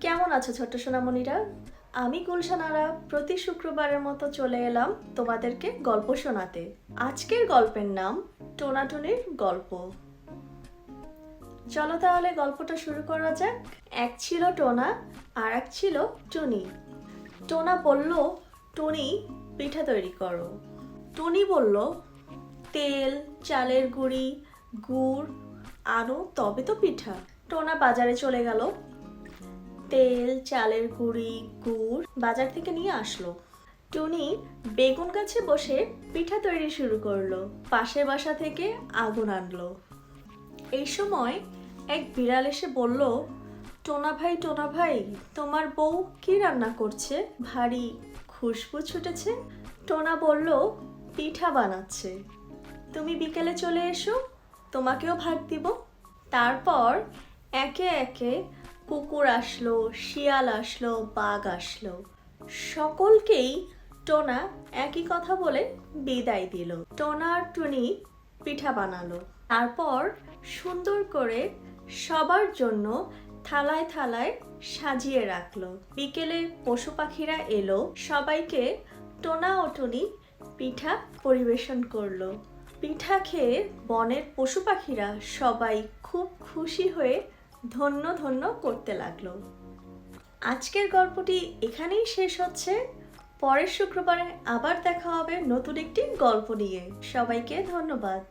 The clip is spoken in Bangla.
কেমন আছো ছোট্ট সোনামণিরা? আমি গুলশান আরা প্রতি শুক্রবারের মতো চলে এলাম তোমাদেরকে গল্প শোনাতে। আজকের গল্পের নাম টোনাটুনির গল্প। চলো তাহলে গল্পটা শুরু করা যাক। এক ছিল টোনা আর এক ছিল টুনি। টোনা বলল, টুনি পিঠা তৈরি করো। টুনি বলল, তেল, চালের গুঁড়ি, গুড় আনো তবে তো পিঠা। টোনা বাজারে চলে গেল। তেল, চালের গুঁড়ি, গুড় বাজার থেকে নিয়ে আসলো। টুনি বেগুন গাছে বসে পিঠা তৈরি শুরু করলো। পাশের বাসা থেকে আগুন আনলো। এই সময় এক বিড়াল এসে বলল, টোনা ভাই, তোমার বউ কি রান্না করছে? ভারী খুশবু ছুটেছে। টোনা বলল, পিঠা বানাচ্ছে। তুমি বিকেলে চলে এসো, তোমাকেও ভাগ দিব। তারপর একে একে কুকুর আসলো, শিয়াল আসলো, বাঘ আসলো। সকলকেই টোনা একই কথা বলে বিদায় দিল। টোনা আর টুনি পিঠা বানালো। তারপর সুন্দর করে সবার জন্য থালায় থালায় সাজিয়ে রাখলো। বিকেলে পশু পাখিরা এলো, সবাইকে টোনা ও টুনি পিঠা পরিবেশন করলো। পিঠা খেয়ে বনের পশু পাখিরা সবাই খুব খুশি হয়ে ধন্য ধন্য করতে লাগলো। আজকের গল্পটি এখানেই শেষ হচ্ছে। পরের শুক্রবারে আবার দেখা হবে নতুন একটি গল্প নিয়ে। সবাইকে ধন্যবাদ।